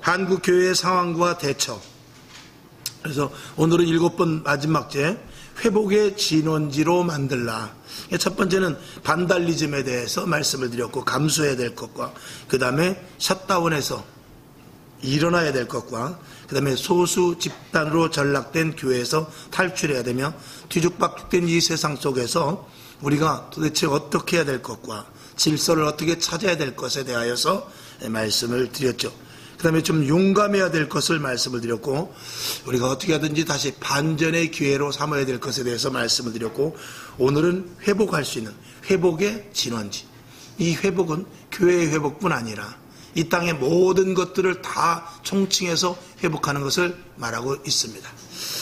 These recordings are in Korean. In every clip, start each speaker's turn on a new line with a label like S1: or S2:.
S1: 한국 교회의 상황과 대처. 그래서 오늘은 7번 마지막째 회복의 진원지로 만들라. 첫 번째는 반달리즘에 대해서 말씀을 드렸고, 감수해야 될 것과, 그 다음에 셧다운해서 일어나야 될 것과, 그 다음에 소수 집단으로 전락된 교회에서 탈출해야 되며, 뒤죽박죽된 이 세상 속에서 우리가 도대체 어떻게 해야 될 것과 질서를 어떻게 찾아야 될 것에 대하여서 말씀을 드렸죠. 그 다음에 좀 용감해야 될 것을 말씀을 드렸고, 우리가 어떻게 하든지 다시 반전의 기회로 삼아야 될 것에 대해서 말씀을 드렸고, 오늘은 회복할 수 있는 회복의 진원지. 이 회복은 교회의 회복뿐 아니라 이 땅의 모든 것들을 다 총칭해서 회복하는 것을 말하고 있습니다.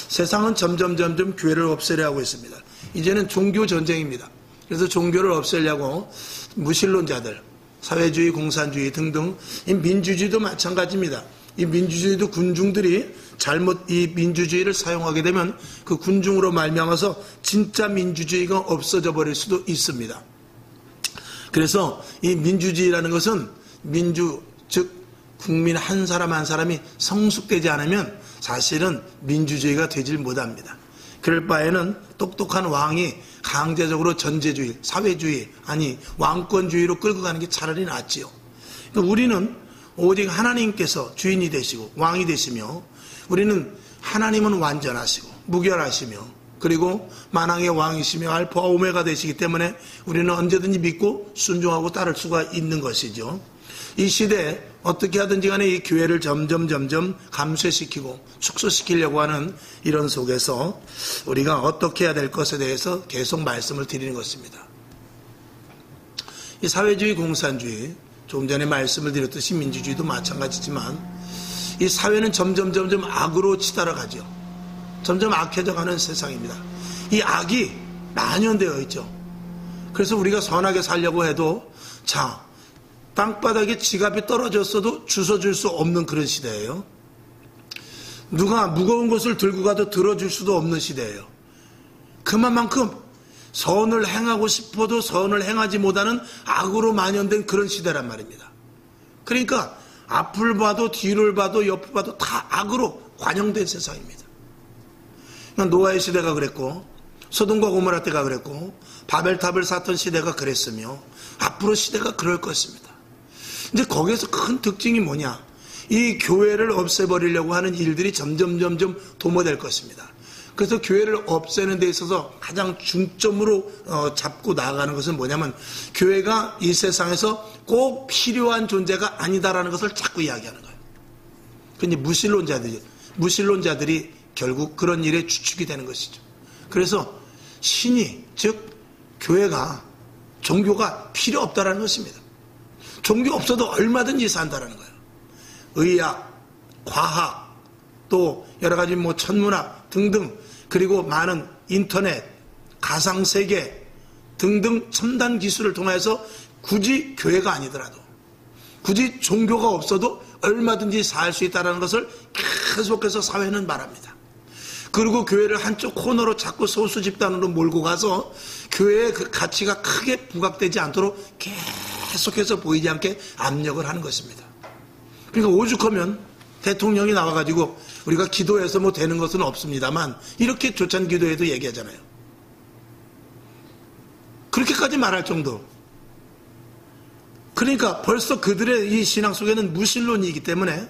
S1: 세상은 점점 교회를 없애려 하고 있습니다. 이제는 종교 전쟁입니다. 그래서 종교를 없애려고 무신론자들, 사회주의, 공산주의 등등, 이 민주주의도 마찬가지입니다. 이 민주주의도 군중들이 잘못 이 민주주의를 사용하게 되면 그 군중으로 말미암아서 진짜 민주주의가 없어져 버릴 수도 있습니다. 그래서 이 민주주의라는 것은 즉 국민 한 사람 한 사람이 성숙되지 않으면 사실은 민주주의가 되질 못합니다. 그럴 바에는 똑똑한 왕이 강제적으로 전제주의, 사회주의, 아니 왕권주의로 끌고 가는 게 차라리 낫지요. 그러니까 우리는 오직 하나님께서 주인이 되시고 왕이 되시며, 우리는 하나님은 완전하시고 무결하시며, 그리고 만왕의 왕이시며 알파와 오메가 되시기 때문에 우리는 언제든지 믿고 순종하고 따를 수가 있는 것이죠. 이 시대에 어떻게 하든지 간에 이 교회를 점점 감쇄시키고 축소시키려고 하는 이런 속에서 우리가 어떻게 해야 될 것에 대해서 계속 말씀을 드리는 것입니다. 이 사회주의, 공산주의, 조금 전에 말씀을 드렸듯이 민주주의도 마찬가지지만 이 사회는 점점 악으로 치달아가죠. 점점 악해져 가는 세상입니다. 이 악이 만연되어 있죠. 그래서 우리가 선하게 살려고 해도 땅바닥에 지갑이 떨어졌어도 주워줄 수 없는 그런 시대예요. 누가 무거운 것을 들고 가도 들어줄 수도 없는 시대예요. 그만큼 선을 행하고 싶어도 선을 행하지 못하는 악으로 만연된 그런 시대란 말입니다. 그러니까 앞을 봐도 뒤를 봐도 옆을 봐도 다 악으로 관영된 세상입니다. 노아의 시대가 그랬고, 소돔과 고모라 때가 그랬고, 바벨탑을 쌓던 시대가 그랬으며, 앞으로 시대가 그럴 것입니다. 이제 거기에서 큰 특징이 뭐냐? 이 교회를 없애버리려고 하는 일들이 점점 도모될 것입니다. 그래서 교회를 없애는 데 있어서 가장 중점으로 잡고 나아가는 것은 뭐냐면, 교회가 이 세상에서 꼭 필요한 존재가 아니다라는 것을 자꾸 이야기하는 거예요. 근데 무신론자들이 결국 그런 일에 주축이 되는 것이죠. 그래서 신이, 즉 교회가, 종교가 필요 없다라는 것입니다. 종교 없어도 얼마든지 산다라는 거예요. 의학, 과학, 또 여러 가지 천문학 등등, 그리고 많은 인터넷, 가상세계 등등 첨단 기술을 통해서 굳이 교회가 아니더라도, 굳이 종교가 없어도 얼마든지 살 수 있다는 것을 계속해서 사회는 말합니다. 그리고 교회를 한쪽 코너로 자꾸 소수 집단으로 몰고 가서 교회의 그 가치가 크게 부각되지 않도록 계속해서 보이지 않게 압력을 하는 것입니다. 그러니까 오죽하면 대통령이 나와가지고 우리가 기도해서 되는 것은 없습니다만 이렇게 조찬 기도에도 얘기하잖아요. 그렇게까지 말할 정도. 그러니까 벌써 그들의 이 신앙 속에는 무신론이기 때문에,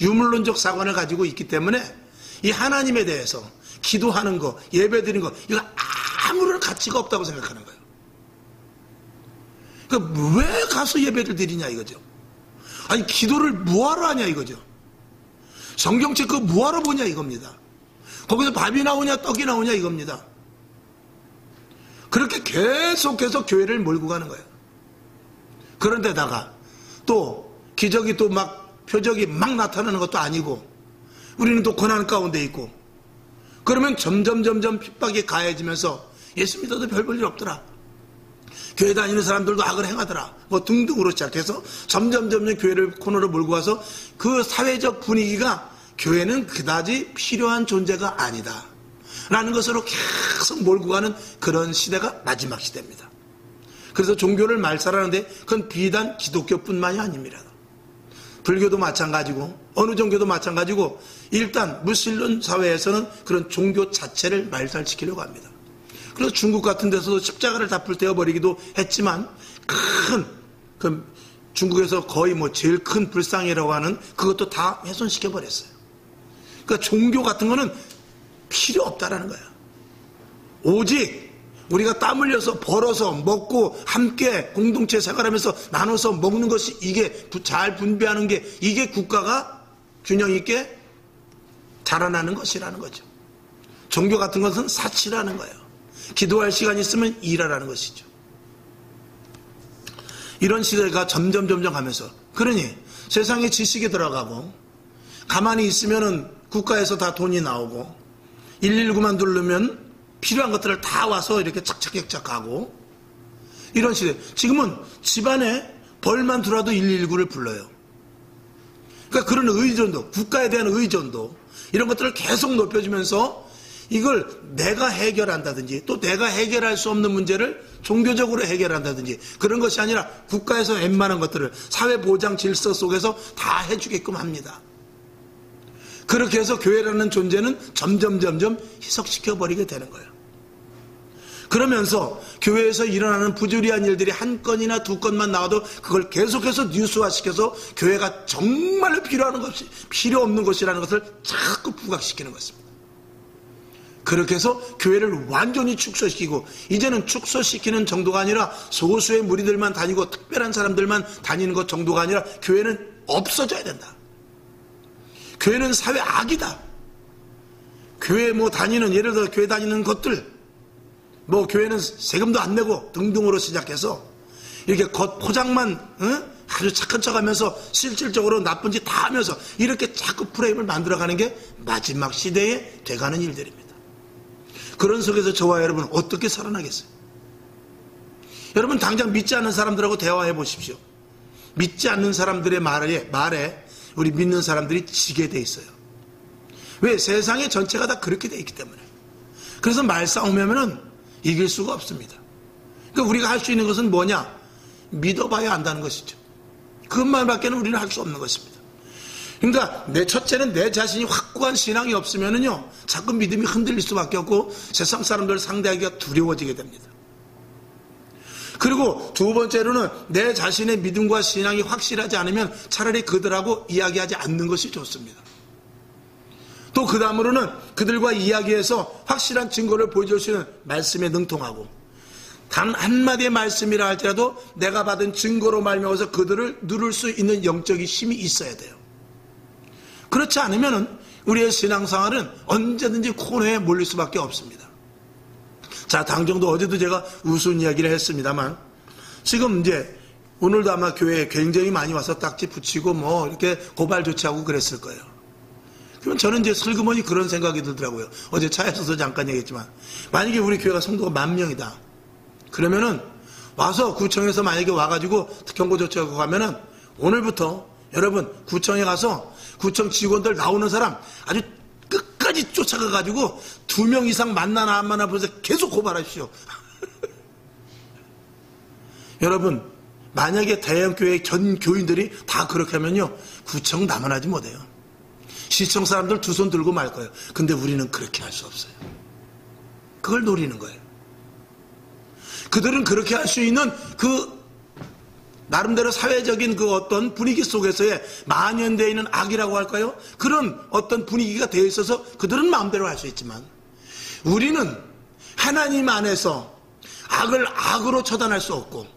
S1: 유물론적 사관을 가지고 있기 때문에 이 하나님에 대해서 기도하는 거, 예배드리는 거, 이거 아무런 가치가 없다고 생각하는 거예요. 그러니까 왜 가서 예배를 드리냐 이거죠. 아니 기도를 뭐하러 하냐 이거죠. 성경책 그거 뭐하러 보냐 이겁니다. 거기서 밥이 나오냐 떡이 나오냐 이겁니다. 그렇게 계속해서 교회를 몰고 가는 거예요. 그런데다가 또 기적이 또 표적이 나타나는 것도 아니고, 우리는 또 고난 가운데 있고, 그러면 점점 핍박이 가해지면서 예수 믿어도 별 볼 일 없더라, 교회 다니는 사람들도 악을 행하더라, 등등으로 시작해서 점점 교회를 코너로 몰고 와서 그 사회적 분위기가 교회는 그다지 필요한 존재가 아니다 라는 것으로 계속 몰고 가는 그런 시대가 마지막 시대입니다. 그래서 종교를 말살하는데 그건 비단 기독교뿐만이 아닙니다. 불교도 마찬가지고 어느 종교도 마찬가지고 일단 무슬림 사회에서는 그런 종교 자체를 말살시키려고 합니다. 그래서 중국 같은 데서도 십자가를 다 불태워버리기도 했지만 중국에서 거의 제일 큰 불상이라고 하는 그것도 다 훼손시켜버렸어요. 그러니까 종교 같은 거는 필요 없다라는 거야. 오직 우리가 땀 흘려서 벌어서 먹고 함께 공동체 생활하면서 나눠서 먹는 것이 이게 잘 분배하는 게 이게 국가가 균형 있게 자라나는 것이라는 거죠. 종교 같은 것은 사치라는 거예요. 기도할 시간이 있으면 일하라는 것이죠. 이런 시대가 점점 가면서 그러니 세상에 지식이 들어가고 가만히 있으면은 국가에서 다 돈이 나오고 119만 누르면 필요한 것들을 다 와서 이렇게 착착착착 하고 이런 시대. 지금은 집안에 벌만 들어와도 119를 불러요. 그러니까 그런 의존도, 국가에 대한 의존도 이런 것들을 계속 높여주면서 이걸 내가 해결한다든지 또 내가 해결할 수 없는 문제를 종교적으로 해결한다든지 그런 것이 아니라 국가에서 웬만한 것들을 사회보장 질서 속에서 다 해주게끔 합니다. 그렇게 해서 교회라는 존재는 점점 희석시켜버리게 되는 거예요. 그러면서 교회에서 일어나는 부조리한 일들이 한 건이나 두 건만 나와도 그걸 계속해서 뉴스화시켜서 교회가 정말로 필요 없는 것이라는 것을 자꾸 부각시키는 것입니다. 그렇게 해서 교회를 완전히 축소시키고 이제는 축소시키는 정도가 아니라 소수의 무리들만 다니고 특별한 사람들만 다니는 것 정도가 아니라 교회는 없어져야 된다. 교회는 사회 악이다. 교회 다니는 예를 들어 교회 다니는 것들 교회는 세금도 안 내고 등등으로 시작해서 이렇게 겉 포장만 아주 착한 척하면서 실질적으로 나쁜 짓 다 하면서 이렇게 자꾸 프레임을 만들어가는 게 마지막 시대에 돼가는 일들입니다. 그런 속에서 저와 여러분 어떻게 살아나겠어요? 여러분 당장 믿지 않는 사람들하고 대화해 보십시오. 믿지 않는 사람들의 말에 우리 믿는 사람들이 지게 돼 있어요. 왜? 세상의 전체가 다 그렇게 돼 있기 때문에. 그래서 말싸움하면은 이길 수가 없습니다. 그러니까 우리가 할 수 있는 것은 뭐냐? 믿어봐야 안다는 것이죠. 그것만밖에는 우리는 할 수 없는 것입니다. 그러니까 첫째는 내 자신이 확고한 신앙이 없으면은요 자꾸 믿음이 흔들릴 수밖에 없고 세상 사람들을 상대하기가 두려워지게 됩니다. 그리고 두 번째로는 내 자신의 믿음과 신앙이 확실하지 않으면 차라리 그들하고 이야기하지 않는 것이 좋습니다. 또 그 다음으로는 그들과 이야기해서 확실한 증거를 보여줄 수 있는 말씀에 능통하고 단 한마디의 말씀이라 할지라도 내가 받은 증거로 말미암아서 그들을 누를 수 있는 영적인 힘이 있어야 돼요. 그렇지 않으면 우리의 신앙생활은 언제든지 코너에 몰릴 수밖에 없습니다. 자, 당정도 어제도 제가 우스운 이야기를 했습니다만 지금 오늘도 아마 교회에 굉장히 많이 와서 딱지 붙이고 이렇게 고발 조치하고 그랬을 거예요. 그러면 저는 슬그머니 그런 생각이 들더라고요. 어제 차에서도 잠깐 얘기했지만 만약에 우리 교회가 성도가 10,000명이다. 그러면은 와서 구청에서 만약에 와가지고 경고 조치하고 가면은 오늘부터 여러분 구청에 가서 구청 직원들 나오는 사람 아주 끝까지 쫓아가가지고 2명 이상 만나나 안 만나 보면서 계속 고발하십시오. 여러분 만약에 대형교회 전 교인들이 다 그렇게 하면요 구청 남아나지 못해요. 시청 사람들 두 손 들고 말 거예요. 근데 우리는 그렇게 할 수 없어요. 그걸 노리는 거예요. 그들은 그렇게 할 수 있는 나름대로 사회적인 어떤 분위기 속에서의 만연되어 있는 악이라고 할까요? 그런 어떤 분위기가 되어 있어서 그들은 마음대로 할 수 있지만 우리는 하나님 안에서 악을 악으로 처단할 수 없고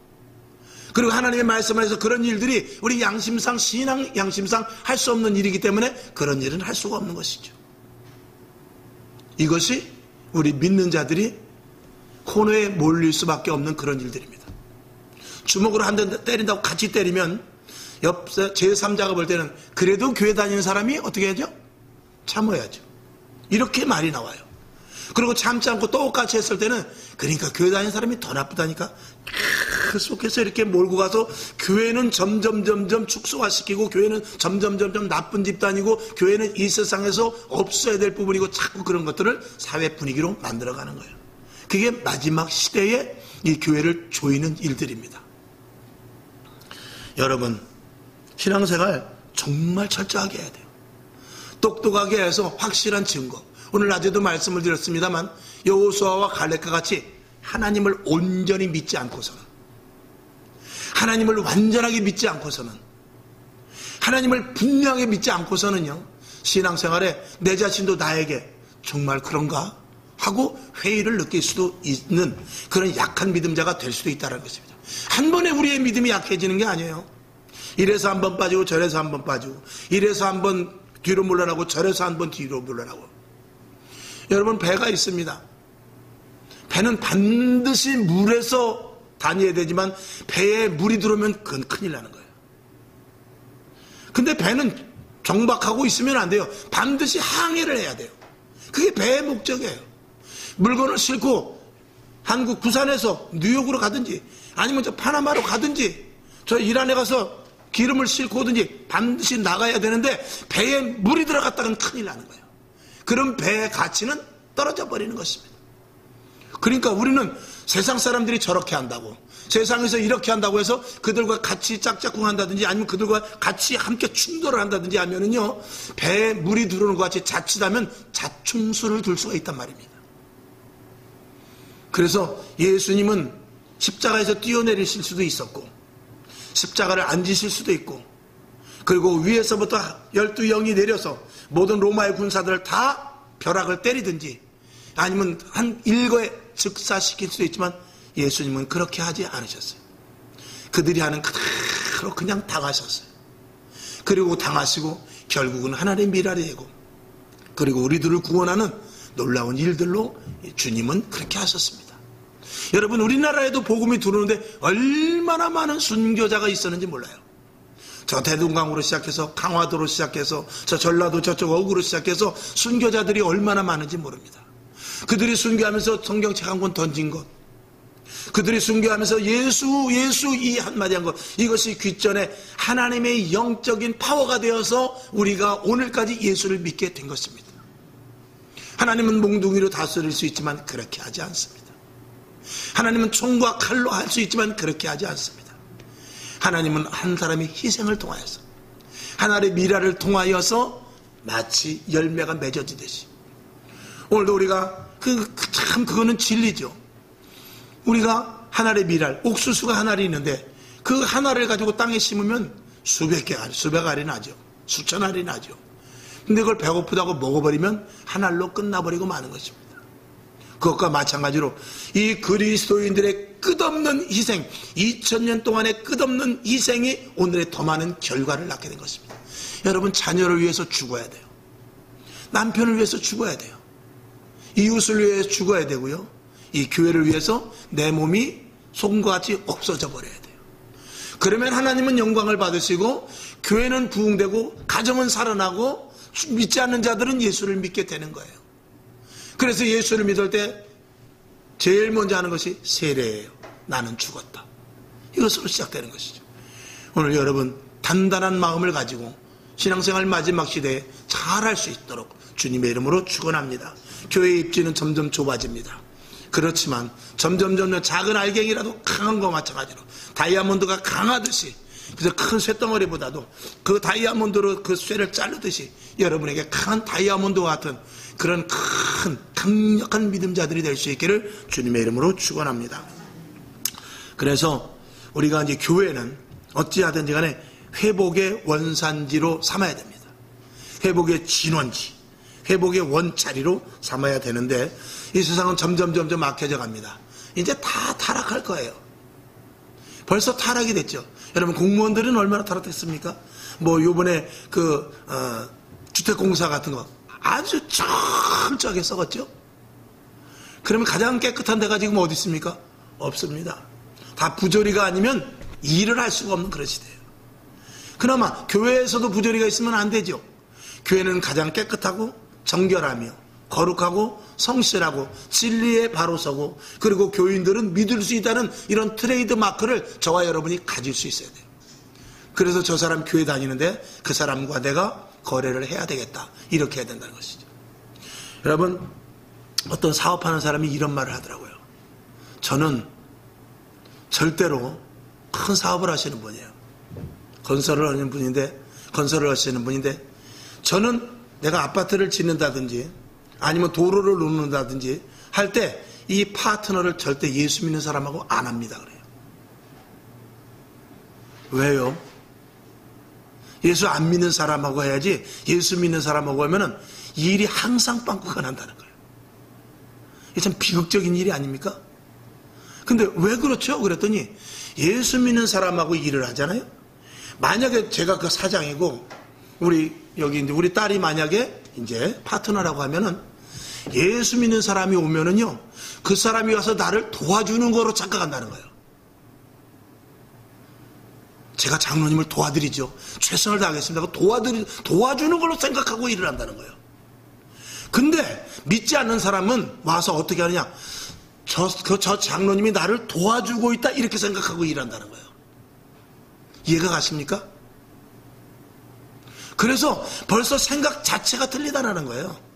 S1: 그리고 하나님의 말씀 안에서 그런 일들이 우리 양심상 신앙 양심상 할 수 없는 일이기 때문에 그런 일은 할 수가 없는 것이죠. 이것이 우리 믿는 자들이 코너에 몰릴 수밖에 없는 그런 일들입니다. 주먹으로 한 대 때린다고 같이 때리면 제3자가 볼 때는 그래도 교회 다니는 사람이 어떻게 해야죠? 참아야죠. 이렇게 말이 나와요. 그리고 참지 않고 똑같이 했을 때는 그러니까 교회 다니는 사람이 더 나쁘다니까 계속해서 이렇게 몰고 가서 교회는 점점 축소화시키고 교회는 점점 나쁜 집단이고 교회는 이 세상에서 없어야 될 부분이고 자꾸 그런 것들을 사회 분위기로 만들어가는 거예요. 그게 마지막 시대에 이 교회를 조이는 일들입니다. 여러분 신앙생활 정말 철저하게 해야 돼요. 똑똑하게 해서 확실한 증거. 오늘 낮에도 말씀을 드렸습니다만 여호수아와 갈렙과 같이 하나님을 온전히 믿지 않고서는, 하나님을 완전하게 믿지 않고서는, 하나님을 분명하게 믿지 않고서는요, 신앙생활에 내 자신도 나에게 정말 그런가 하고 회의를 느낄 수도 있는 그런 약한 믿음자가 될 수도 있다는 것입니다. 한 번에 우리의 믿음이 약해지는 게 아니에요. 이래서 한 번 빠지고 저래서 한 번 빠지고, 이래서 한 번 뒤로 물러나고 저래서 한 번 뒤로 물러나고. 여러분, 배가 있습니다. 배는 반드시 물에서 다녀야 되지만 배에 물이 들어오면 그건 큰일 나는 거예요. 근데 배는 정박하고 있으면 안 돼요. 반드시 항해를 해야 돼요. 그게 배의 목적이에요. 물건을 싣고 한국 부산에서 뉴욕으로 가든지 아니면 저 파나마로 가든지 저 이란에 가서 기름을 싣고 오든지 반드시 나가야 되는데 배에 물이 들어갔다간 큰일 나는 거예요. 그럼 배의 가치는 떨어져 버리는 것입니다. 그러니까 우리는 세상 사람들이 저렇게 한다고, 세상에서 이렇게 한다고 해서 그들과 같이 짝짝꿍 한다든지 아니면 그들과 같이 함께 충돌을 한다든지 하면은요, 배에 물이 들어오는 것 같이 자칫하면 자충수를 둘 수가 있단 말입니다. 그래서 예수님은 십자가에서 뛰어내리실 수도 있었고, 십자가를 안 지실 수도 있고, 그리고 위에서부터 12영이 내려서 모든 로마의 군사들을 다 벼락을 때리든지 아니면 한 일거에 즉사시킬 수도 있지만 예수님은 그렇게 하지 않으셨어요. 그들이 하는 그대로 그냥 당하셨어요. 그리고 당하시고 결국은 하나님의 미랄이 되고, 그리고 우리들을 구원하는 놀라운 일들로 주님은 그렇게 하셨습니다. 여러분, 우리나라에도 복음이 들어오는데 얼마나 많은 순교자가 있었는지 몰라요. 저 대동강으로 시작해서 강화도로 시작해서 저 전라도 저쪽 어구로 시작해서 순교자들이 얼마나 많은지 모릅니다. 그들이 순교하면서 성경책 한 권 던진 것, 그들이 순교하면서 예수 이 한마디 한 것, 이것이 귓전에 하나님의 영적인 파워가 되어서 우리가 오늘까지 예수를 믿게 된 것입니다. 하나님은 몽둥이로 다스릴 수 있지만 그렇게 하지 않습니다. 하나님은 총과 칼로 할 수 있지만 그렇게 하지 않습니다. 하나님은 한 사람의 희생을 통하여서, 하나님의 미랄을 통하여서 마치 열매가 맺어지듯이, 오늘도 우리가 참 그거는 진리죠. 우리가 하나의 미랄, 옥수수가 하나를 있는데 그 하나를 가지고 땅에 심으면 수백 알이 나죠. 수천 알이 나죠. 근데 그걸 배고프다고 먹어버리면 한 알로 끝나버리고 마는 것입니다. 그것과 마찬가지로 이 그리스도인들의 끝없는 희생, 2000년 동안의 끝없는 희생이 오늘의 더 많은 결과를 낳게 된 것입니다. 여러분, 자녀를 위해서 죽어야 돼요. 남편을 위해서 죽어야 돼요. 이웃을 위해서 죽어야 되고요. 이 교회를 위해서 내 몸이 소금과 같이 없어져 버려야 돼요. 그러면 하나님은 영광을 받으시고 교회는 부흥되고 가정은 살아나고 믿지 않는 자들은 예수를 믿게 되는 거예요. 그래서 예수를 믿을 때 제일 먼저 하는 것이 세례예요. 나는 죽었다. 이것으로 시작되는 것이죠. 오늘 여러분, 단단한 마음을 가지고 신앙생활 마지막 시대에 잘할 수 있도록 주님의 이름으로 축원합니다. 교회의 입지는 점점 좁아집니다. 그렇지만 점점 작은 알갱이라도 강한 것과 마찬가지로 다이아몬드가 강하듯이, 그래서 큰 쇳덩어리보다도 그 다이아몬드로 그 쇠를 자르듯이 여러분에게 강한 다이아몬드와 같은 그런 큰 강력한 믿음자들이 될 수 있기를 주님의 이름으로 축원합니다. 그래서 우리가 이제 교회는 어찌하든지 간에 회복의 원산지로 삼아야 됩니다. 회복의 진원지, 회복의 원자리로 삼아야 되는데 이 세상은 점점 악해져 갑니다. 이제 다 타락할 거예요. 벌써 타락이 됐죠. 여러분, 공무원들은 얼마나 타락했습니까? 뭐 요번에 주택공사 같은 거 아주 철저하게 썩었죠. 그러면 가장 깨끗한 데가 지금 어디 있습니까? 없습니다. 다 부조리가 아니면 일을 할 수가 없는 그런 시대예요. 그나마 교회에서도 부조리가 있으면 안 되죠. 교회는 가장 깨끗하고 정결하며 거룩하고 성실하고 진리에 바로 서고, 그리고 교인들은 믿을 수 있다는 이런 트레이드 마크를 저와 여러분이 가질 수 있어야 돼요. 그래서 저 사람 교회 다니는데 그 사람과 내가 거래를 해야 되겠다, 이렇게 해야 된다는 것이죠. 여러분, 어떤 사업하는 사람이 이런 말을 하더라고요. 저는 절대로 큰 사업을 하시는 분이에요. 건설을 하는 분인데 건설을 하시는 분인데, 저는 내가 아파트를 짓는다든지 아니면 도로를 놓는다든지 할 때 이 파트너를 절대 예수 믿는 사람하고 안 합니다. 그래요. 왜요? 예수 안 믿는 사람하고 해야지, 예수 믿는 사람하고 하면은 이 일이 항상 빵꾸가 난다는 거예요. 이게 참 비극적인 일이 아닙니까? 근데 왜 그렇죠? 그랬더니 예수 믿는 사람하고 일을 하잖아요. 만약에 제가 그 사장이고 우리 여기 이제 우리 딸이 만약에 이제 파트너라고 하면은 예수 믿는 사람이 오면은요, 그 사람이 와서 나를 도와주는 거로 착각한다는 거예요. 제가 장로님을 도와드리죠. 최선을 다하겠습니다. 도와주는 걸로 생각하고 일을 한다는 거예요. 근데 믿지 않는 사람은 와서 어떻게 하느냐? 저 장로님이 나를 도와주고 있다 이렇게 생각하고 일한다는 거예요. 이해가 가십니까? 그래서 벌써 생각 자체가 틀리다는 거예요.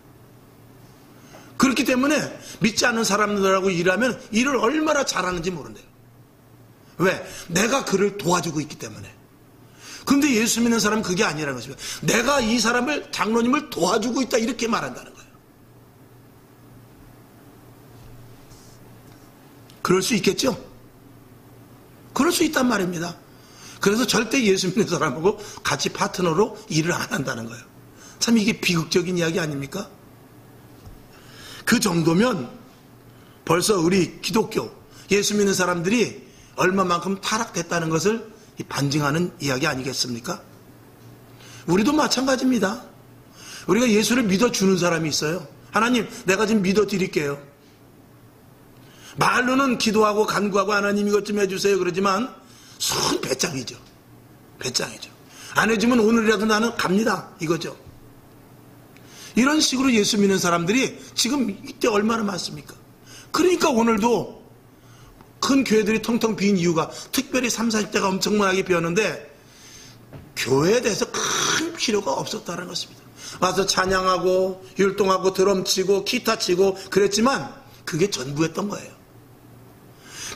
S1: 그렇기 때문에 믿지 않는 사람들하고 일하면 일을 얼마나 잘하는지 모른대요. 왜? 내가 그를 도와주고 있기 때문에. 근데 예수 믿는 사람은 그게 아니라는 것입니다. 내가 이 사람을, 장로님을 도와주고 있다 이렇게 말한다는 거예요. 그럴 수 있겠죠? 그럴 수 있단 말입니다. 그래서 절대 예수 믿는 사람하고 같이 파트너로 일을 안 한다는 거예요. 참 이게 비극적인 이야기 아닙니까? 그 정도면 벌써 우리 기독교, 예수 믿는 사람들이 얼마만큼 타락됐다는 것을 반증하는 이야기 아니겠습니까? 우리도 마찬가지입니다. 우리가 예수를 믿어주는 사람이 있어요. 하나님, 내가 지금 믿어드릴게요. 말로는 기도하고 간구하고 하나님 이것 좀 해주세요 그러지만 손 배짱이죠. 배짱이죠. 안 해주면 오늘이라도 나는 갑니다 이거죠. 이런 식으로 예수 믿는 사람들이 지금 이때 얼마나 많습니까? 그러니까 오늘도 큰 교회들이 텅텅 빈 이유가, 특별히 30, 40대가 엄청나게 비었는데 교회에 대해서 큰 필요가 없었다는 것입니다. 와서 찬양하고 율동하고 드럼 치고 기타 치고 그랬지만 그게 전부였던 거예요.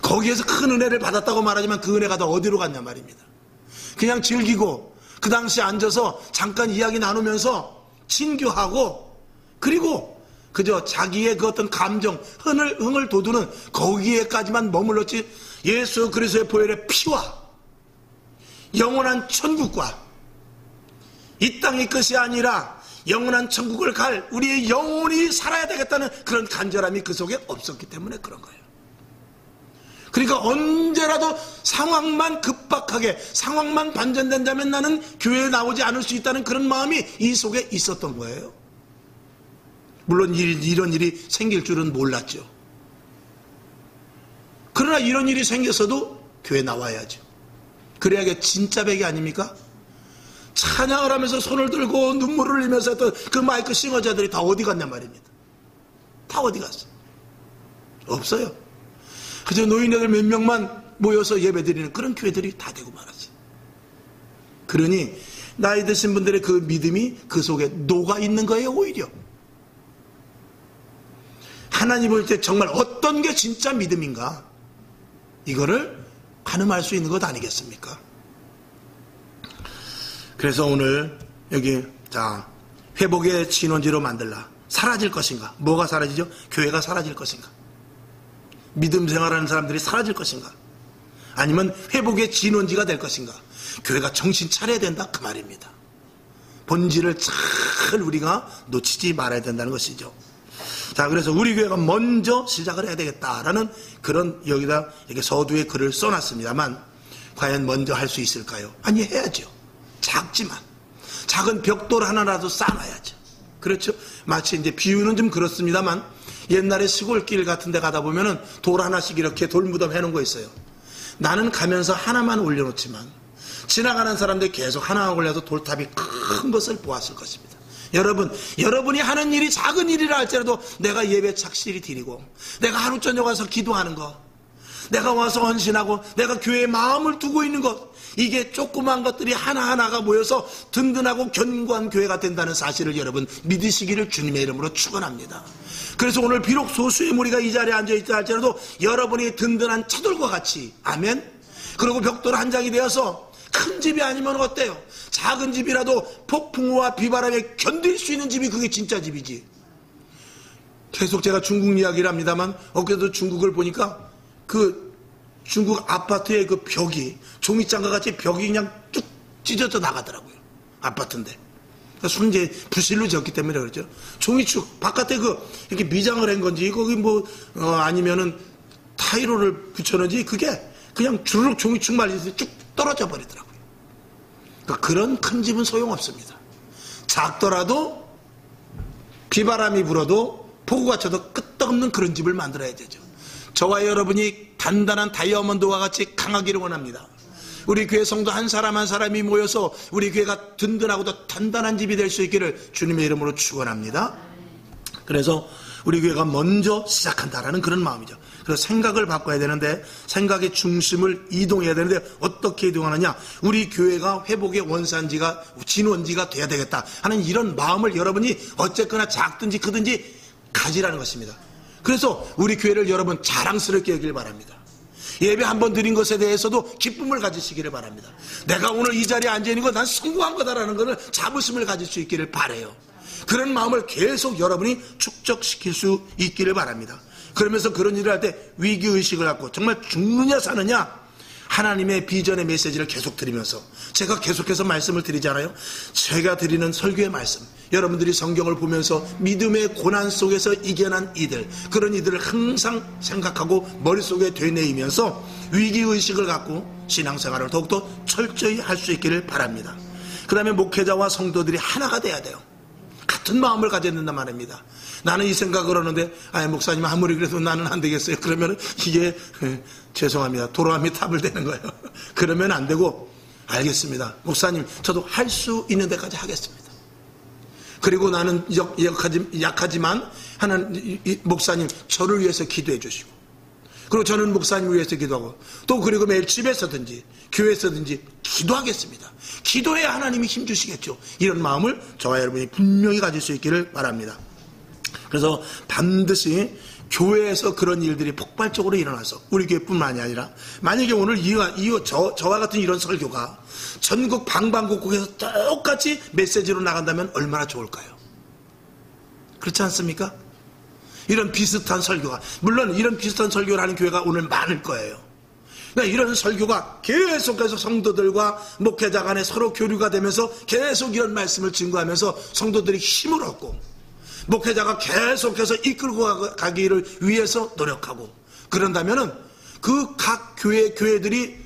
S1: 거기에서 큰 은혜를 받았다고 말하지만 그 은혜가 다 어디로 갔냐 말입니다. 그냥 즐기고 그 당시에 앉아서 잠깐 이야기 나누면서 친교하고, 그리고 그저 자기의 그 어떤 감정, 흥을 돋우는 거기에까지만 머물렀지, 예수 그리스도의 보혈의 피와 영원한 천국과 이 땅의 것이 아니라 영원한 천국을 갈 우리의 영혼이 살아야 되겠다는 그런 간절함이 그 속에 없었기 때문에 그런 거예요. 그러니까 언제라도 상황만 급박하게, 상황만 반전된다면 나는 교회에 나오지 않을 수 있다는 그런 마음이 이 속에 있었던 거예요. 물론 이런 일이 생길 줄은 몰랐죠. 그러나 이런 일이 생겼어도 교회에 나와야죠. 그래야 이게 진짜 백이 아닙니까? 찬양을 하면서 손을 들고 눈물을 흘리면서 했던 그 마이크 싱어자들이 다 어디 갔냐 말입니다. 다 어디 갔어? 없어요. 그저 노인네들 몇 명만 모여서 예배드리는 그런 교회들이 다 되고 말았어요. 그러니 나이 드신 분들의 그 믿음이 그 속에 녹아 있는 거예요. 오히려 하나님 볼 때 정말 어떤 게 진짜 믿음인가, 이거를 가늠할 수 있는 것 아니겠습니까? 그래서 오늘 여기 회복의 진원지로 만들라. 사라질 것인가? 뭐가 사라지죠? 교회가 사라질 것인가? 믿음 생활하는 사람들이 사라질 것인가? 아니면 회복의 진원지가 될 것인가? 교회가 정신 차려야 된다 그 말입니다. 본질을 잘 우리가 놓치지 말아야 된다는 것이죠. 자, 그래서 우리 교회가 먼저 시작을 해야 되겠다라는 그런 여기다 이렇게 서두에 글을 써놨습니다만, 과연 먼저 할 수 있을까요? 아니, 해야죠. 작지만 작은 벽돌 하나라도 쌓아야죠. 그렇죠? 마치 이제 비유는 좀 그렇습니다만, 옛날에 시골길 같은 데 가다 보면은 돌 하나씩 이렇게 돌무덤 해놓은 거 있어요. 나는 가면서 하나만 올려놓지만 지나가는 사람들이 계속 하나만 올려도 돌탑이 큰 것을 보았을 것입니다. 여러분이 하는 일이 작은 일이라 할지라도 내가 예배 착실히 드리고, 내가 하루 저녁 와서 기도하는 것, 내가 와서 헌신하고, 내가 교회에 마음을 두고 있는 것, 이게 조그만 것들이 하나하나가 모여서 든든하고 견고한 교회가 된다는 사실을 여러분 믿으시기를 주님의 이름으로 축원합니다. 그래서 오늘 비록 소수의 무리가 이 자리에 앉아있다 할지라도 여러분이 든든한 차돌과 같이, 아멘, 그리고 벽돌 한 장이 되어서 큰 집이 아니면 어때요? 작은 집이라도 폭풍우와 비바람에 견딜 수 있는 집이 그게 진짜 집이지. 계속 제가 중국 이야기를 합니다만 엊그제도 중국을 보니까 그 중국 아파트의 그 벽이 종이장과 같이 벽이 그냥 쭉 찢어져 나가더라고요. 아파트인데. 순재 부실로 지었기 때문에 그렇죠. 종이축 바깥에 이렇게 미장을 한 건지 거기 아니면은 타이로를 붙여놓은지 그게 그냥 주르륵 종이축 말려서 쭉 떨어져 버리더라고요. 그러니까 그런 큰 집은 소용없습니다. 작더라도 비바람이 불어도 폭우가 쳐도 끄떡없는 그런 집을 만들어야 되죠. 저와 여러분이 단단한 다이아몬드와 같이 강하기를 원합니다. 우리 교회 성도 한 사람 한 사람이 모여서 우리 교회가 든든하고도 단단한 집이 될 수 있기를 주님의 이름으로 축원합니다. 그래서 우리 교회가 먼저 시작한다라는 그런 마음이죠. 그래서 생각을 바꿔야 되는데 생각의 중심을 이동해야 되는데 어떻게 이동하느냐? 우리 교회가 회복의 원산지가 진원지가 돼야 되겠다 하는 이런 마음을 여러분이 어쨌거나 작든지 크든지 가지라는 것입니다. 그래서 우리 교회를 여러분 자랑스럽게 여길 바랍니다. 예배 한번 드린 것에 대해서도 기쁨을 가지시기를 바랍니다. 내가 오늘 이 자리에 앉아있는 건 난 성공한 거다라는 것을 자부심을 가질 수 있기를 바라요. 그런 마음을 계속 여러분이 축적시킬 수 있기를 바랍니다. 그러면서 그런 일을 할 때 위기의식을 갖고 정말 죽느냐 사느냐 하나님의 비전의 메시지를 계속 드리면서 제가 계속해서 말씀을 드리잖아요. 제가 드리는 설교의 말씀, 여러분들이 성경을 보면서 믿음의 고난 속에서 이겨난 이들, 그런 이들을 항상 생각하고 머릿속에 되뇌이면서 위기의식을 갖고 신앙생활을 더욱더 철저히 할 수 있기를 바랍니다. 그 다음에 목회자와 성도들이 하나가 돼야 돼요. 같은 마음을 가져야 된단 말입니다. 나는 이 생각을 하는데 목사님 아무리 그래도 나는 안 되겠어요. 그러면 이게 죄송합니다. 도로함이 탑을 되는 거예요. 그러면 안 되고 알겠습니다. 목사님 저도 할 수 있는 데까지 하겠습니다. 그리고 나는 약하지만 하나님 목사님 저를 위해서 기도해 주시고 그리고 저는 목사님을 위해서 기도하고 또 그리고 매일 집에서든지 교회에서든지 기도하겠습니다. 기도해야 하나님이 힘주시겠죠. 이런 마음을 저와 여러분이 분명히 가질 수 있기를 바랍니다. 그래서 반드시 교회에서 그런 일들이 폭발적으로 일어나서 우리 교회뿐만이 아니라 만약에 오늘 저와 같은 이런 설교가 전국 방방곡곡에서 똑같이 메시지로 나간다면 얼마나 좋을까요? 그렇지 않습니까? 이런 비슷한 설교가 물론 이런 비슷한 설교를 하는 교회가 오늘 많을 거예요. 그러니까 이런 설교가 계속해서 성도들과 목회자 간에 서로 교류가 되면서 계속 이런 말씀을 증거하면서 성도들이 힘을 얻고 목회자가 계속해서 이끌고 가기를 위해서 노력하고 그런다면은 그 각 교회들이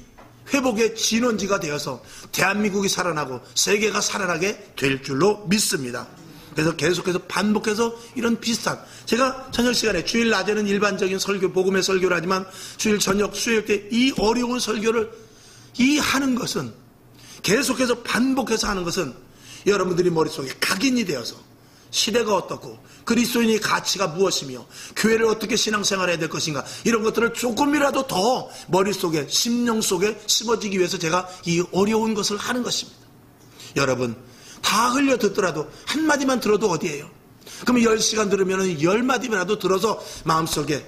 S1: 회복의 진원지가 되어서 대한민국이 살아나고 세계가 살아나게 될 줄로 믿습니다. 그래서 계속해서 반복해서 이런 비슷한 제가 저녁 시간에 주일 낮에는 일반적인 설교 복음의 설교를 하지만 주일 저녁 수요일 때 이 어려운 설교를 하는 것은 계속해서 반복해서 하는 것은 여러분들이 머릿속에 각인이 되어서 시대가 어떻고 그리스도인의 가치가 무엇이며 교회를 어떻게 신앙생활해야 될 것인가 이런 것들을 조금이라도 더 머릿속에 심령 속에 심어지기 위해서 제가 이 어려운 것을 하는 것입니다. 여러분 다 흘려 듣더라도 한마디만 들어도 어디예요? 그러면 10시간 들으면 10마디라도 들어서 마음속에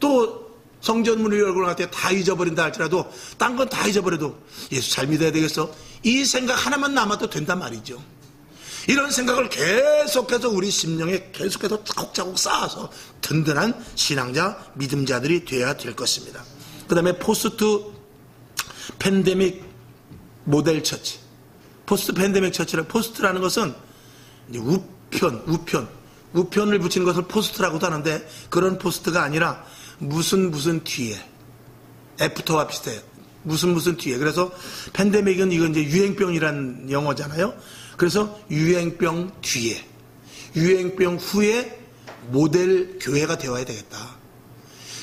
S1: 또 성전문을 열고 할 때 다 잊어버린다 할지라도 딴 건 다 잊어버려도 예수 잘 믿어야 되겠어? 이 생각 하나만 남아도 된단 말이죠. 이런 생각을 계속해서 우리 심령에 계속해서 차곡차곡 쌓아서 든든한 신앙자, 믿음자들이 되어야 될 것입니다. 그 다음에 포스트 팬데믹 모델 처치. 포스트 팬데믹 처치를 포스트라는 것은 이제 우편을 붙이는 것을 포스트라고도 하는데 그런 포스트가 아니라 무슨 뒤에 애프터와 비슷해요. 무슨 뒤에. 그래서 팬데믹은 이건 이제 유행병이란 영어잖아요. 그래서 유행병 뒤에, 유행병 후에 모델 교회가 되어야 되겠다.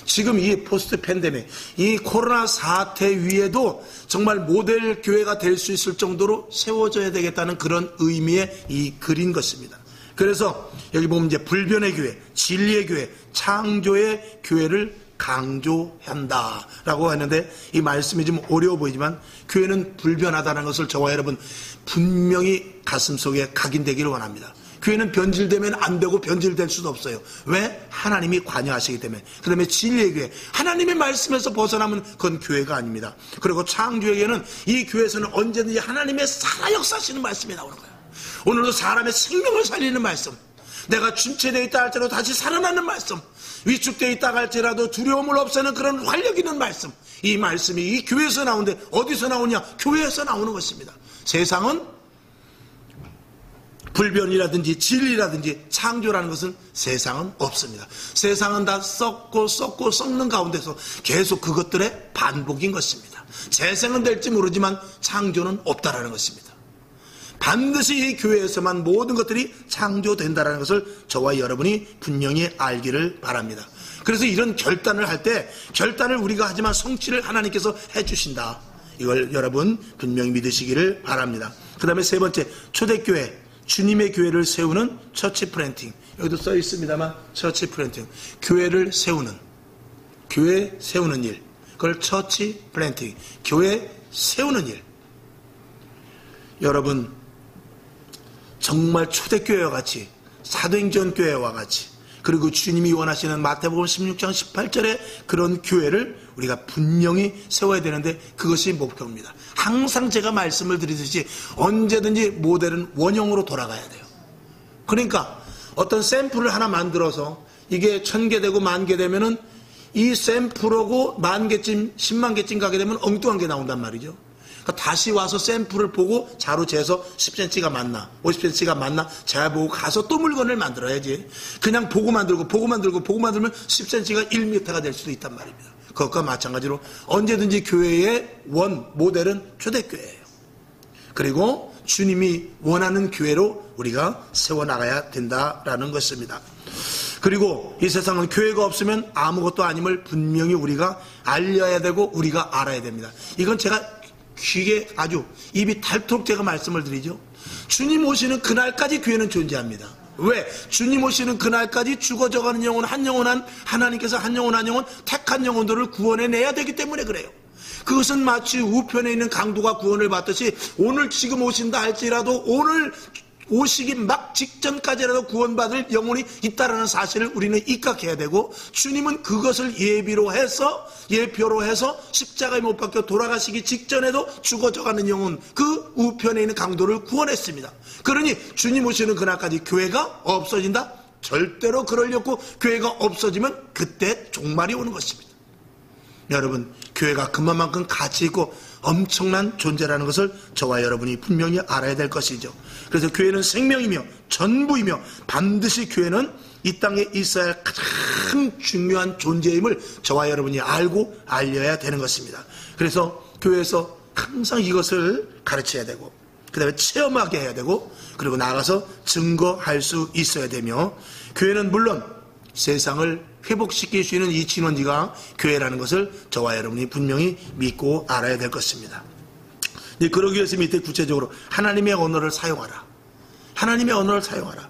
S1: 지금 이 포스트 팬데믹, 이 코로나 사태 위에도 정말 모델 교회가 될 수 있을 정도로 세워져야 되겠다는 그런 의미의 이 글인 것입니다. 그래서 여기 보면 이제 불변의 교회, 진리의 교회, 창조의 교회를 강조한다라고 하는데 이 말씀이 좀 어려워 보이지만 교회는 불변하다는 것을 저와 여러분 분명히 가슴속에 각인되기를 원합니다. 교회는 변질되면 안 되고 변질될 수도 없어요. 왜? 하나님이 관여하시기 때문에. 그 다음에 진리의 교회, 하나님의 말씀에서 벗어나면 그건 교회가 아닙니다. 그리고 창조에게는 이 교회에서는 언제든지 하나님의 살아 역사하시는 말씀이 나오는 거예요. 오늘도 사람의 생명을 살리는 말씀, 내가 침체되어 있다 할지라도 다시 살아나는 말씀, 위축되어 있다 할지라도 두려움을 없애는 그런 활력 있는 말씀, 이 말씀이 이 교회에서 나오는데 어디서 나오냐? 교회에서 나오는 것입니다. 세상은 불변이라든지 진리라든지 창조라는 것은 세상은 없습니다. 세상은 다 썩고 썩는 가운데서 계속 그것들의 반복인 것입니다. 재생은 될지 모르지만 창조는 없다라는 것입니다. 반드시 이 교회에서만 모든 것들이 창조된다는 것을 저와 여러분이 분명히 알기를 바랍니다. 그래서 이런 결단을 할 때 결단을 우리가 하지만 성취를 하나님께서 해주신다. 이걸 여러분 분명히 믿으시기를 바랍니다. 그 다음에 세 번째, 초대교회, 주님의 교회를 세우는 처치 플랜팅. 여기도 써 있습니다만 처치 플랜팅, 교회를 세우는, 교회 세우는 일, 그걸 처치 플랜팅, 교회 세우는 일. 여러분 정말 초대교회와 같이, 사도행전 교회와 같이, 그리고 주님이 원하시는 마태복음 16장 18절의 그런 교회를 우리가 분명히 세워야 되는데 그것이 목표입니다. 항상 제가 말씀을 드리듯이 언제든지 모델은 원형으로 돌아가야 돼요. 그러니까 어떤 샘플을 하나 만들어서 이게 1000개 되고 10,000개 되면은 이 샘플하고 10,000개쯤 100,000개쯤 가게 되면 엉뚱한 게 나온단 말이죠. 그러니까 다시 와서 샘플을 보고 자로 재서 10cm가 맞나 50cm가 맞나 잘 보고 가서 또 물건을 만들어야지. 그냥 보고 만들면 10cm가 1m가 될 수도 있단 말입니다. 그것과 마찬가지로 언제든지 교회의 원 모델은 초대교회예요. 그리고 주님이 원하는 교회로 우리가 세워나가야 된다라는 것입니다. 그리고 이 세상은 교회가 없으면 아무것도 아님을 분명히 우리가 알려야 되고 우리가 알아야 됩니다. 이건 제가 귀에 아주 입이 닳도록 제가 말씀을 드리죠. 주님 오시는 그날까지 교회는 존재합니다. 왜? 주님 오시는 그날까지 죽어져가는 영혼 한 영혼 한 하나님께서 한 영혼 한 영혼 택한 영혼들을 구원해내야 되기 때문에 그래요. 그것은 마치 우편에 있는 강도가 구원을 받듯이 오늘 지금 오신다 할지라도 오늘 오시기 막 직전까지라도 구원받을 영혼이 있다라는 사실을 우리는 입각해야 되고, 주님은 그것을 예표로 해서 십자가에 못 박혀 돌아가시기 직전에도 죽어져가는 영혼, 그 우편에 있는 강도를 구원했습니다. 그러니 주님 오시는 그날까지 교회가 없어진다? 절대로 그러려고. 교회가 없어지면 그때 종말이 오는 것입니다. 여러분, 교회가 그만큼 가치 있고 엄청난 존재라는 것을 저와 여러분이 분명히 알아야 될 것이죠. 그래서 교회는 생명이며 전부이며 반드시 교회는 이 땅에 있어야 할 가장 중요한 존재임을 저와 여러분이 알고 알려야 되는 것입니다. 그래서 교회에서 항상 이것을 가르쳐야 되고, 그 다음에 체험하게 해야 되고, 그리고 나가서 증거할 수 있어야 되며, 교회는 물론 세상을 회복시킬 수 있는 이 진원지가 교회라는 것을 저와 여러분이 분명히 믿고 알아야 될 것입니다. 그러기 위해서 밑에 구체적으로 하나님의 언어를 사용하라. 하나님의 언어를 사용하라.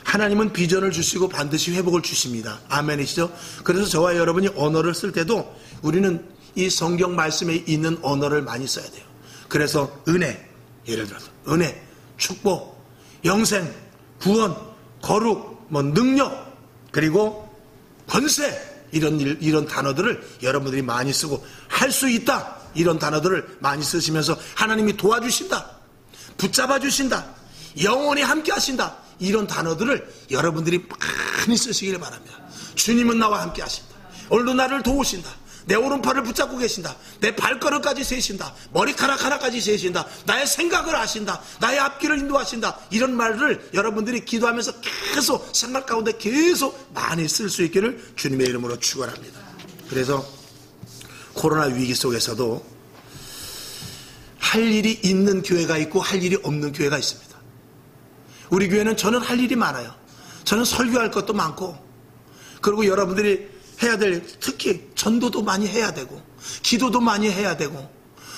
S1: 하나님은 비전을 주시고 반드시 회복을 주십니다. 아멘이시죠? 그래서 저와 여러분이 언어를 쓸 때도 우리는 이 성경 말씀에 있는 언어를 많이 써야 돼요. 그래서 은혜, 예를 들어서 은혜, 축복, 영생, 구원, 거룩, 능력, 그리고 권세, 이런 단어들을 여러분들이 많이 쓰고, 할 수 있다, 이런 단어들을 많이 쓰시면서 하나님이 도와주신다, 붙잡아 주신다, 영원히 함께 하신다, 이런 단어들을 여러분들이 많이 쓰시길 바랍니다. 주님은 나와 함께 하신다, 오늘도 나를 도우신다, 내 오른팔을 붙잡고 계신다, 내 발걸음까지 세신다, 머리카락 하나까지 세신다, 나의 생각을 아신다, 나의 앞길을 인도하신다, 이런 말을 여러분들이 기도하면서 계속 생각 가운데 계속 많이 쓸 수 있기를 주님의 이름으로 축원합니다. 그래서 코로나 위기 속에서도 할 일이 있는 교회가 있고 할 일이 없는 교회가 있습니다. 우리 교회는 저는 할 일이 많아요. 저는 설교할 것도 많고, 그리고 여러분들이 해야 될, 특히 전도도 많이 해야 되고 기도도 많이 해야 되고,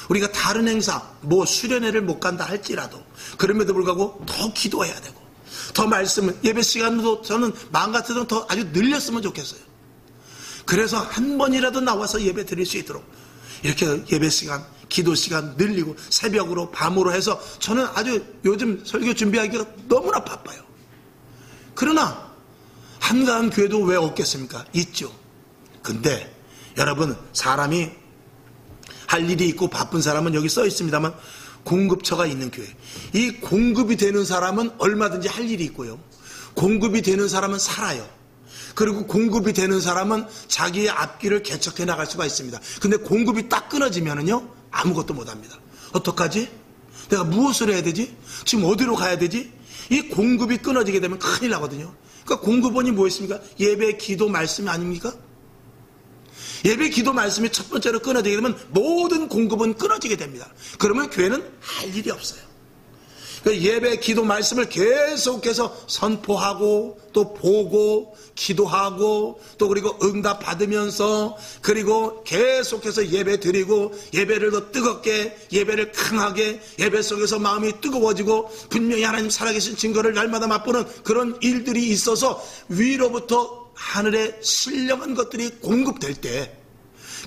S1: 우리가 다른 행사 수련회를 못 간다 할지라도 그럼에도 불구하고 더 기도해야 되고, 더 말씀을, 예배 시간도 저는 마음 같아도 더 아주 늘렸으면 좋겠어요. 그래서 한 번이라도 나와서 예배 드릴 수 있도록 이렇게 예배 시간, 기도 시간 늘리고 새벽으로 밤으로 해서 저는 아주 요즘 설교 준비하기가 너무나 바빠요. 그러나 한가한 교회도 왜 없겠습니까? 있죠. 근데 여러분, 사람이 할 일이 있고 바쁜 사람은 여기 써 있습니다만 공급처가 있는 교회, 이 공급이 되는 사람은 얼마든지 할 일이 있고요, 공급이 되는 사람은 살아요. 그리고 공급이 되는 사람은 자기의 앞길을 개척해 나갈 수가 있습니다. 근데 공급이 딱 끊어지면은요, 아무것도 못합니다. 어떡하지? 내가 무엇을 해야 되지? 지금 어디로 가야 되지? 이 공급이 끊어지게 되면 큰일 나거든요. 그러니까 공급원이 뭐였습니까? 예배, 기도, 말씀 아닙니까? 예배, 기도, 말씀이 첫 번째로 끊어지게 되면 모든 공급은 끊어지게 됩니다. 그러면 교회는 할 일이 없어요. 그러니까 예배, 기도, 말씀을 계속해서 선포하고 또 보고 기도하고 또 그리고 응답 받으면서 그리고 계속해서 예배 드리고 예배를 더 뜨겁게, 예배를 강하게, 예배 속에서 마음이 뜨거워지고 분명히 하나님 살아계신 증거를 날마다 맛보는 그런 일들이 있어서 위로부터 하늘에 신령한 것들이 공급될 때,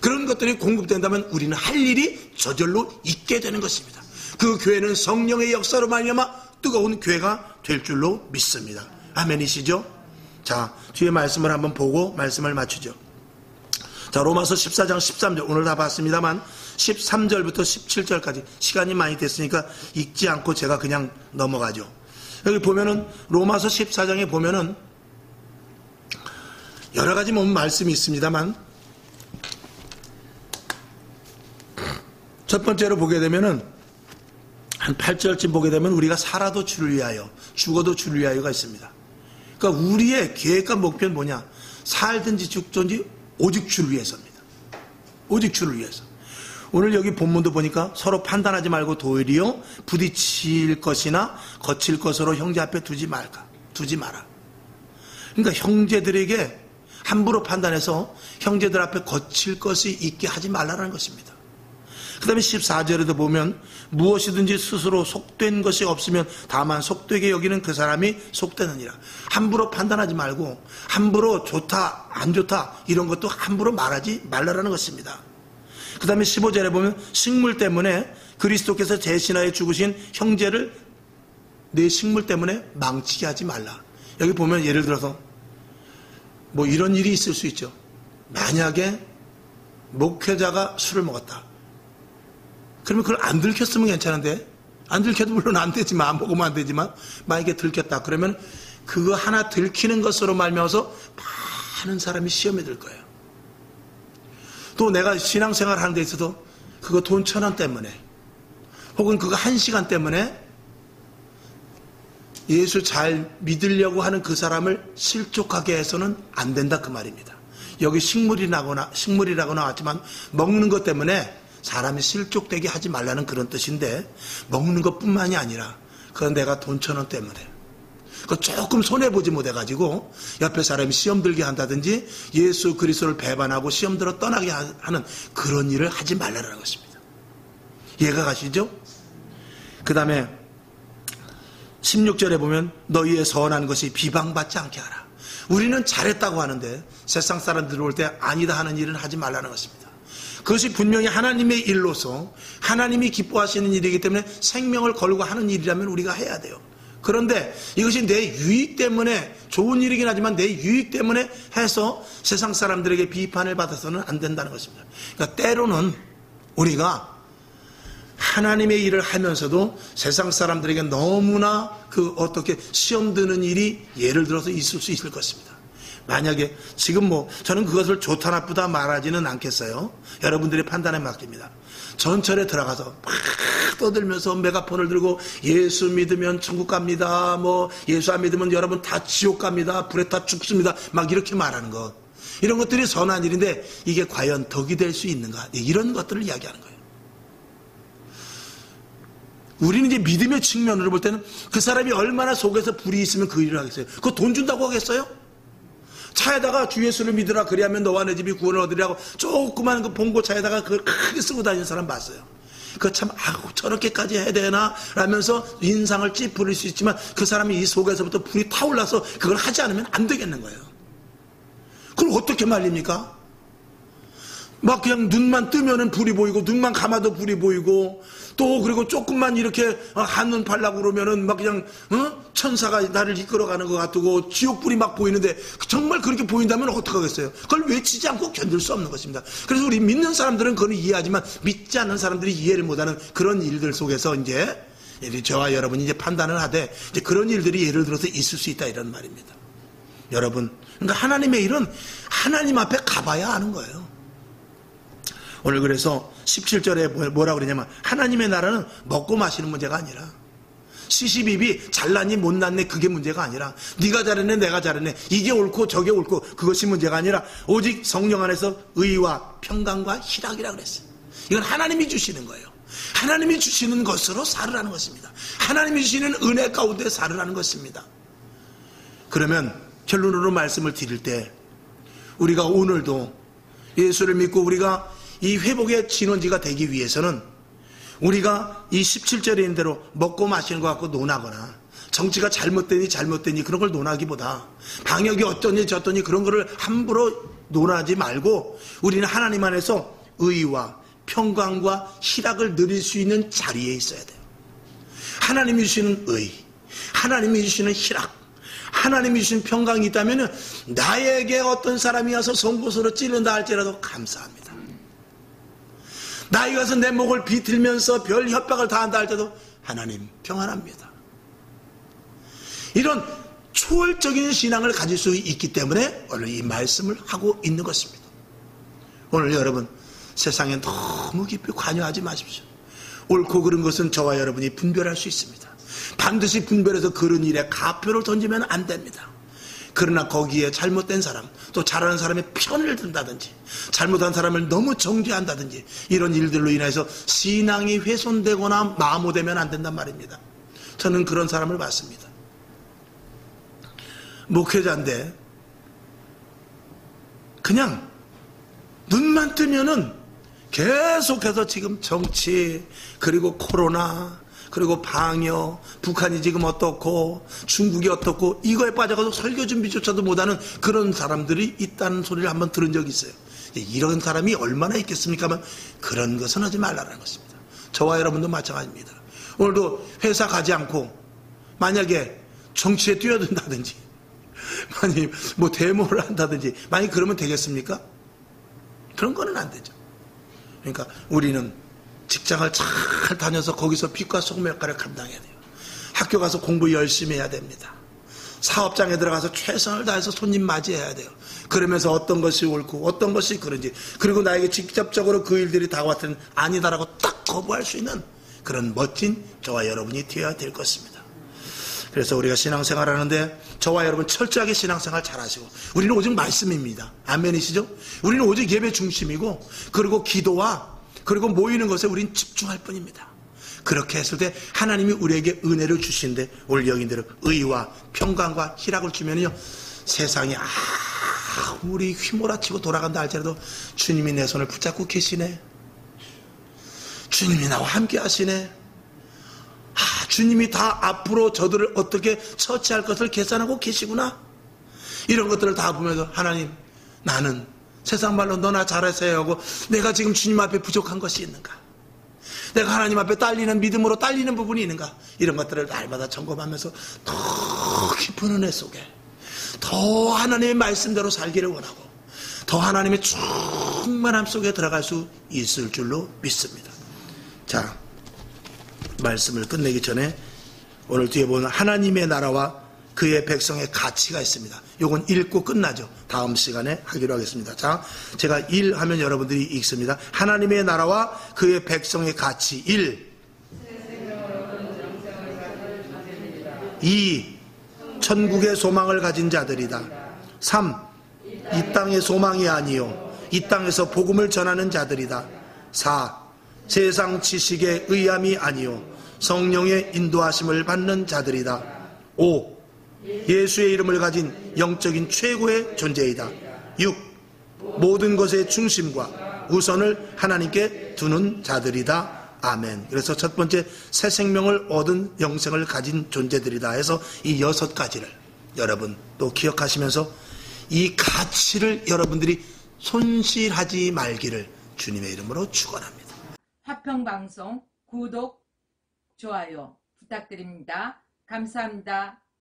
S1: 그런 것들이 공급된다면 우리는 할 일이 저절로 있게 되는 것입니다. 그 교회는 성령의 역사로 말미암아 뜨거운 교회가 될 줄로 믿습니다. 아멘이시죠? 자, 뒤에 말씀을 한번 보고 말씀을 마치죠. 자, 로마서 14장 13절, 오늘 다 봤습니다만 13절부터 17절까지 시간이 많이 됐으니까 읽지 않고 제가 그냥 넘어가죠. 여기 보면은 로마서 14장에 보면은 여러 가지 말씀이 있습니다만 첫 번째로 보게 되면은 한 8절쯤 보게 되면 우리가 살아도 주를 위하여 죽어도 주를 위하여가 있습니다. 그러니까 우리의 계획과 목표는 뭐냐? 살든지 죽든지 오직 주를 위해서입니다. 오직 주를 위해서. 오늘 여기 본문도 보니까 서로 판단하지 말고 도리어 부딪힐 것이나 거칠 것으로 형제 앞에 두지 마라. 그러니까 형제들에게 함부로 판단해서 형제들 앞에 거칠 것이 있게 하지 말라는 것입니다. 그 다음에 14절에도 보면 무엇이든지 스스로 속된 것이 없으면 다만 속되게 여기는 그 사람이 속되느니라. 함부로 판단하지 말고 함부로 좋다 안 좋다 이런 것도 함부로 말하지 말라라는 것입니다. 그 다음에 15절에 보면 식물 때문에 그리스도께서 대신하여 죽으신 형제를 내 식물 때문에 망치게 하지 말라. 여기 보면 예를 들어서 뭐 이런 일이 있을 수 있죠. 만약에 목회자가 술을 먹었다. 그러면 그걸 안 들켰으면 괜찮은데, 안 들켜도 물론 안 되지만, 안 먹으면 안 되지만, 만약에 들켰다. 그러면 그거 하나 들키는 것으로 말미암아서 많은 사람이 시험에 들 거예요. 또 내가 신앙생활 하는 데 있어도 그거 돈 1,000원 때문에, 혹은 그거 1시간 때문에 예수 잘 믿으려고 하는 그 사람을 실족하게 해서는 안 된다 그 말입니다. 여기 식물이라고 나왔지만 먹는 것 때문에 사람이 실족되게 하지 말라는 그런 뜻인데, 먹는 것뿐만이 아니라 그건 내가 돈 1,000원 때문에 그 조금 손해보지 못해가지고 옆에 사람이 시험 들게 한다든지 예수 그리스도를 배반하고 시험 들어 떠나게 하는 그런 일을 하지 말라는 것입니다. 이해가 가시죠? 그 다음에 16절에 보면 너희의 선한 것이 비방받지 않게 하라. 우리는 잘했다고 하는데 세상 사람 들어올 때 아니다 하는 일은 하지 말라는 것입니다. 그것이 분명히 하나님의 일로서 하나님이 기뻐하시는 일이기 때문에 생명을 걸고 하는 일이라면 우리가 해야 돼요. 그런데 이것이 내 유익 때문에, 좋은 일이긴 하지만 내 유익 때문에 해서 세상 사람들에게 비판을 받아서는 안 된다는 것입니다. 그러니까 때로는 우리가 하나님의 일을 하면서도 세상 사람들에게 너무나 어떻게 시험 드는 일이 예를 들어서 있을 수 있을 것입니다. 만약에 지금 저는 그것을 좋다 나쁘다 말하지는 않겠어요. 여러분들의 판단에 맡깁니다. 전철에 들어가서 막 떠들면서 메가폰을 들고 예수 믿으면 천국 갑니다. 예수 안 믿으면 여러분 다 지옥 갑니다. 불에 다 죽습니다. 막 이렇게 말하는 것. 이런 것들이 선한 일인데 이게 과연 덕이 될 수 있는가? 이런 것들을 이야기하는 거예요. 우리는 이제 믿음의 측면으로 볼 때는 그 사람이 얼마나 속에서 불이 있으면 그 일을 하겠어요. 그거 돈 준다고 하겠어요? 차에다가 주 예수를 믿으라 그리하면 너와 내 집이 구원을 얻으리라고 조그만 그 봉고 차에다가 그걸 크게 쓰고 다니는 사람 봤어요. 그거 참 저렇게까지 해야 되나 라면서 인상을 찌푸릴 수 있지만 그 사람이 이 속에서부터 불이 타올라서 그걸 하지 않으면 안 되겠는 거예요. 그걸 어떻게 말립니까? 막 그냥 눈만 뜨면은 불이 보이고 눈만 감아도 불이 보이고 또 그리고 조금만 이렇게 한눈 팔라고 그러면은 막 그냥 천사가 나를 이끌어가는 것 같고 지옥불이 막 보이는데 정말 그렇게 보인다면 어떡하겠어요? 그걸 외치지 않고 견딜 수 없는 것입니다. 그래서 우리 믿는 사람들은 그건 이해하지만 믿지 않는 사람들이 이해를 못하는 그런 일들 속에서 이제 저와 여러분이 이제 판단을 하되 이제 그런 일들이 예를 들어서 있을 수 있다 이런 말입니다. 여러분, 그러니까 하나님의 일은 하나님 앞에 가봐야 하는 거예요. 오늘 그래서 17절에 뭐라고 그러냐면 하나님의 나라는 먹고 마시는 문제가 아니라 시시비비 잘났니 못났네 그게 문제가 아니라 네가 잘했네 내가 잘했네 이게 옳고 저게 옳고 그것이 문제가 아니라 오직 성령 안에서 의와 평강과 희락이라 그랬어요. 이건 하나님이 주시는 거예요. 하나님이 주시는 것으로 살으라는 것입니다. 하나님이 주시는 은혜 가운데 살으라는 것입니다. 그러면 결론으로 말씀을 드릴 때 우리가 오늘도 예수를 믿고 우리가 이 회복의 진원지가 되기 위해서는 우리가 이 17절에 있는 대로 먹고 마시는 것 갖고 논하거나 정치가 잘못되니 그런 걸 논하기보다 방역이 어떠니 저떠니 그런 거를 함부로 논하지 말고 우리는 하나님 안에서 의와 평강과 희락을 누릴 수 있는 자리에 있어야 돼요. 하나님이 주시는 의, 하나님이 주시는 희락, 하나님이 주신 평강이 있다면 나에게 어떤 사람이 와서 송곳으로 찌른다 할지라도 감사합니다. 나이 가서 내 목을 비틀면서 별 협박을 다한다 할 때도 하나님 평안합니다. 이런 초월적인 신앙을 가질 수 있기 때문에 오늘 이 말씀을 하고 있는 것입니다. 오늘 여러분 세상에 너무 깊이 관여하지 마십시오. 옳고 그른 것은 저와 여러분이 분별할 수 있습니다. 반드시 분별해서 그런 일에 가표를 던지면 안 됩니다. 그러나 거기에 잘못된 사람 또 잘하는 사람의 편을 든다든지 잘못한 사람을 너무 정죄한다든지 이런 일들로 인해서 신앙이 훼손되거나 마모되면 안 된단 말입니다. 저는 그런 사람을 봤습니다. 목회자인데 그냥 눈만 뜨면은 계속해서 지금 정치 그리고 코로나 그리고 방역, 북한이 지금 어떻고 중국이 어떻고 이거에 빠져가서 설교 준비조차도 못하는 그런 사람들이 있다는 소리를 한번 들은 적이 있어요. 이런 사람이 얼마나 있겠습니까? 그런 것은 하지 말라는 것입니다. 저와 여러분도 마찬가지입니다. 오늘도 회사 가지 않고 만약에 정치에 뛰어든다든지 만약 뭐 데모를 한다든지 만약 그러면 되겠습니까? 그런 거는 안 되죠. 그러니까 우리는 직장을 잘 다녀서 거기서 빛과 소금의 역할을 감당해야 돼요. 학교 가서 공부 열심히 해야 됩니다. 사업장에 들어가서 최선을 다해서 손님 맞이해야 돼요. 그러면서 어떤 것이 옳고 어떤 것이 그런지 그리고 나에게 직접적으로 그 일들이 다가왔을 때는 아니다라고 딱 거부할 수 있는 그런 멋진 저와 여러분이 되어야 될 것입니다. 그래서 우리가 신앙생활 하는데 저와 여러분 철저하게 신앙생활 잘 하시고 우리는 오직 말씀입니다. 아멘이시죠? 우리는 오직 예배 중심이고 그리고 기도와 그리고 모이는 것에 우리는 집중할 뿐입니다. 그렇게 했을 때 하나님이 우리에게 은혜를 주시는데 오늘 여인들은 의와 평강과 희락을 주면요 세상이 우리 휘몰아치고 돌아간다 할지라도 주님이 내 손을 붙잡고 계시네. 주님이 나와 함께 하시네. 주님이 다 앞으로 저들을 어떻게 처치할 것을 계산하고 계시구나. 이런 것들을 다 보면서 하나님 나는 세상 말로 너나 잘하세요 하고 내가 지금 주님 앞에 부족한 것이 있는가, 내가 하나님 앞에 딸리는 믿음으로 딸리는 부분이 있는가, 이런 것들을 날마다 점검하면서 더 깊은 은혜 속에 더 하나님의 말씀대로 살기를 원하고 더 하나님의 충만함 속에 들어갈 수 있을 줄로 믿습니다. 자, 말씀을 끝내기 전에 오늘 뒤에 보면 하나님의 나라와 그의 백성의 가치가 있습니다. 요건 읽고 끝나죠. 다음 시간에 하기로 하겠습니다. 자, 제가 1 하면 여러분들이 읽습니다. 하나님의 나라와 그의 백성의 가치 1. 2. 천국의 소망을 가진 자들이다. 3. 이 땅의 소망이 아니요 이 땅에서 복음을 전하는 자들이다. 4. 세상 지식의 의함이 아니요 성령의 인도하심을 받는 자들이다. 5. 예수의 이름을 가진 영적인 최고의 존재이다. 6. 모든 것의 중심과 우선을 하나님께 두는 자들이다. 아멘. 그래서 첫 번째 새 생명을 얻은 영생을 가진 존재들이다 해서 이 6가지를 여러분 또 기억하시면서 이 가치를 여러분들이 손실하지 말기를 주님의 이름으로 축원합니다.
S2: 화평방송 구독, 좋아요 부탁드립니다. 감사합니다.